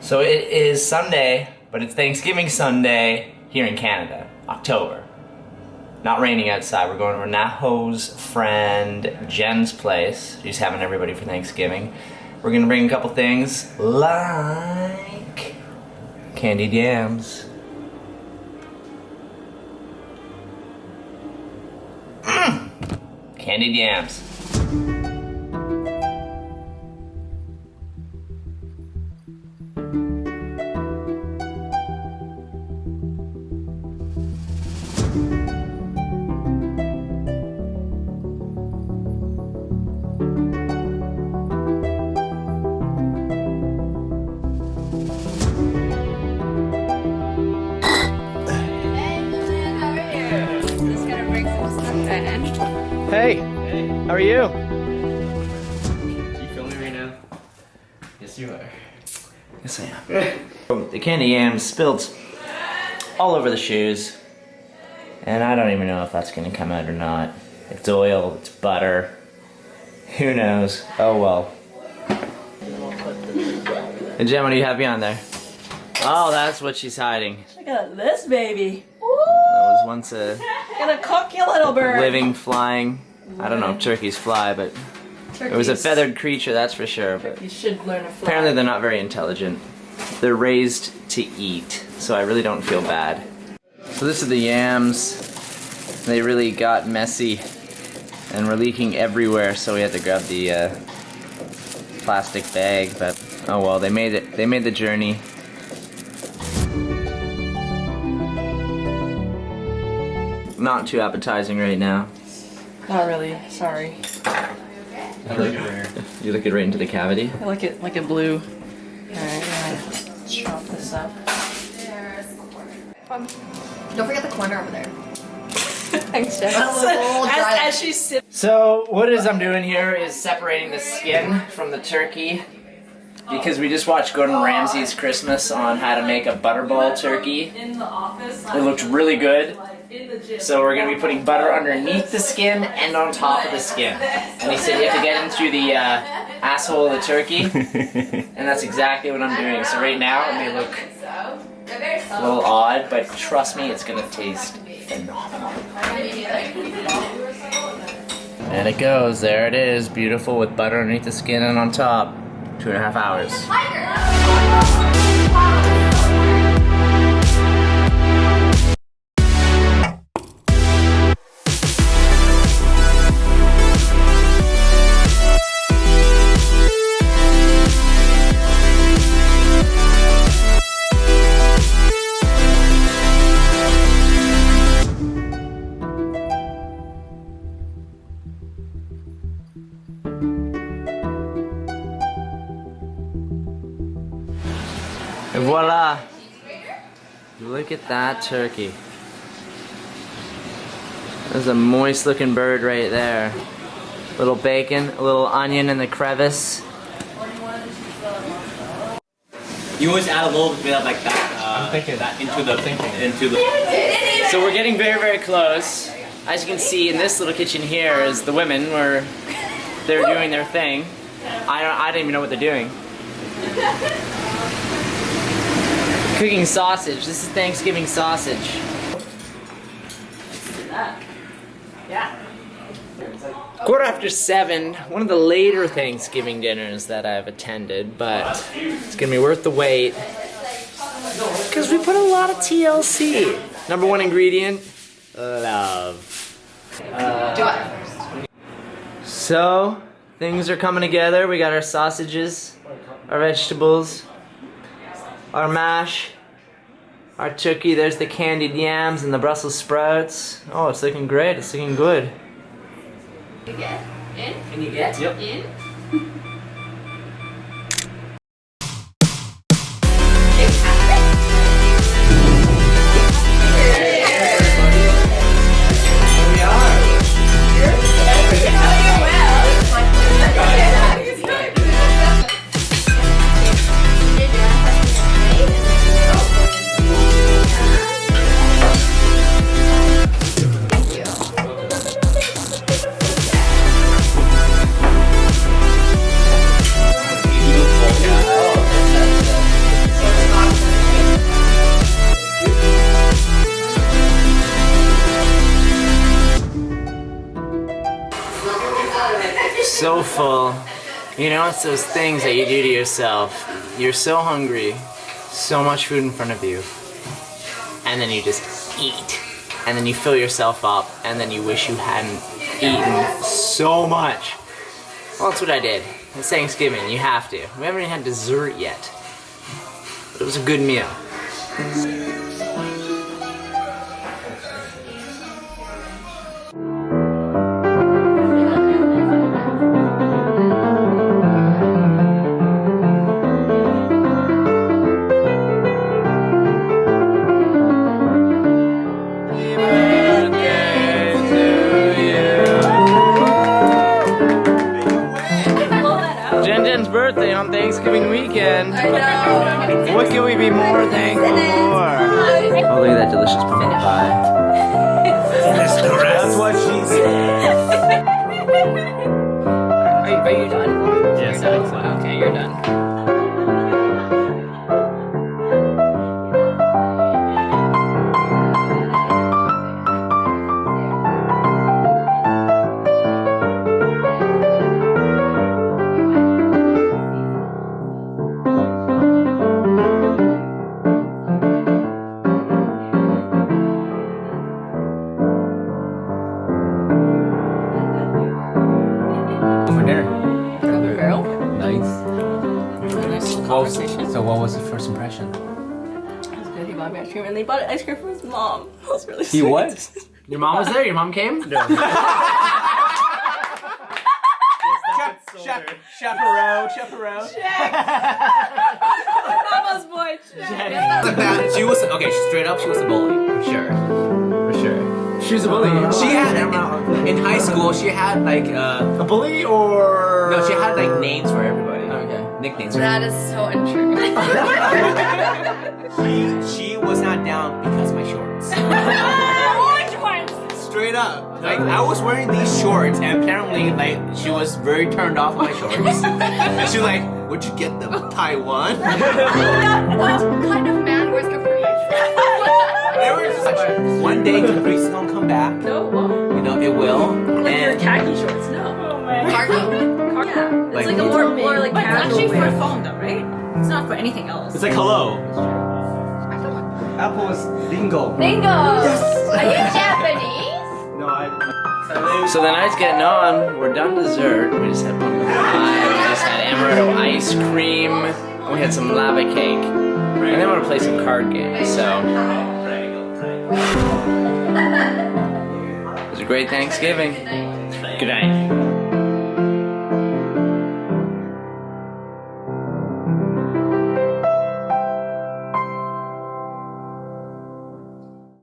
So it is Sunday, but it's Thanksgiving Sunday here in Canada, October. Not raining outside. We're going to Naho's friend Jen's place. She's having everybody for Thanksgiving. We're gonna bring a couple things like candied yams. Candied yams. Hey, how are you? You filming right now? Yes, you are. Yes, I am. The candy yams spilled all over the shoes, and I don't even know if that's gonna come out or not. It's oil, it's butter, who knows? Oh well. And Jen, what do you have behind there? Oh, that's what she's hiding. Look at this baby. That was once a Gonna cook you, little bird. living, flying. I don't know if turkeys fly, but it was a feathered creature, that's for sure. But You should learn to fly. apparently they're not very intelligent. They're raised to eat, so I really don't feel bad. So this is the yams. They really got messy and were leaking everywhere, so we had to grab the plastic bag, but oh well, they made it. They made the journey. Not too appetizing right now. Not really. Sorry. I like it rare. You look it right into the cavity. I like it blue. Alright, let's chop this up. Don't forget the corner over there. Thanks, Jen. As she sips. So what it is I'm doing here is separating the skin from the turkey, because we just watched Gordon Ramsay's Christmas on how to make a butterball turkey. It looked really good. So we're going to be putting butter underneath the skin and on top of the skin. And he said you have to get in through the asshole of the turkey. And that's exactly what I'm doing. So right now it may look a little odd, but trust me, it's going to taste phenomenal. And it goes. There it is. Beautiful with butter underneath the skin and on top. 2.5 hours. And voila! Look at that turkey. There's a moist looking bird right there. Little bacon, a little onion in the crevice. You always add a little bit of like that. I'm thinking that into the. So we're getting very, very close. As you can see, in this little kitchen here is the women where they're doing their thing. I don't even know what they're doing. Cooking sausage. This is Thanksgiving sausage. Yeah. 7:15, one of the later Thanksgiving dinners that I've attended, but it's gonna be worth the wait because we put a lot of TLC. Number one ingredient, love. Do it. So, things are coming together. We got our sausages, our vegetables, our mash, our turkey. There's the candied yams and the Brussels sprouts. Oh, it's looking great. It's looking good. You get in? Can you get? Yep. In? Thank you. You know, it's those things that you do to yourself. You're so hungry, so much food in front of you, and then you just eat. And then you fill yourself up, and then you wish you hadn't eaten so much. Well, that's what I did. It's Thanksgiving, you have to. We haven't even had dessert yet. But it was a good meal. Jen's birthday on Thanksgiving weekend. I know. What can we be more thankful for? Oh, look at that delicious pumpkin pie. That's what she said. Are you done? Yes, I think so. Okay, you're done. So what was the first impression? It was good. He bought me ice cream, and they bought ice cream for his mom. That was really He sweet. what? Your mom was there? Your mom came? No. Chaperone. Mama's boy. She was okay. Straight up, she was a bully for sure. She was a bully. She had in high school. She had like a bully or no. She had like names for everybody. Okay. Nicknames. For That is so untrue. She was not down because of my shorts. Orange ones. Straight up. Like I was wearing these shorts and apparently like she was very turned off by my shorts. And she was like, where'd you get them? Taiwan? What kind of man wears capris? They were just like, one day Capri's gonna come back. No, it won't. You know, it will. Like your And khaki shorts. No. Oh man. Cargo? Yeah. It's Like, like a more like But it's casual actually for wear. a phone though, right? It's not for anything else. it's like hello. Apple is dingo. Bingo! Are you Japanese? No, I. So the night's getting on. We're done dessert. We just had pumpkin pie. We just had amaretto ice cream. And we had some lava cake. And then we're gonna play some card games. So it was a great Thanksgiving. Good night.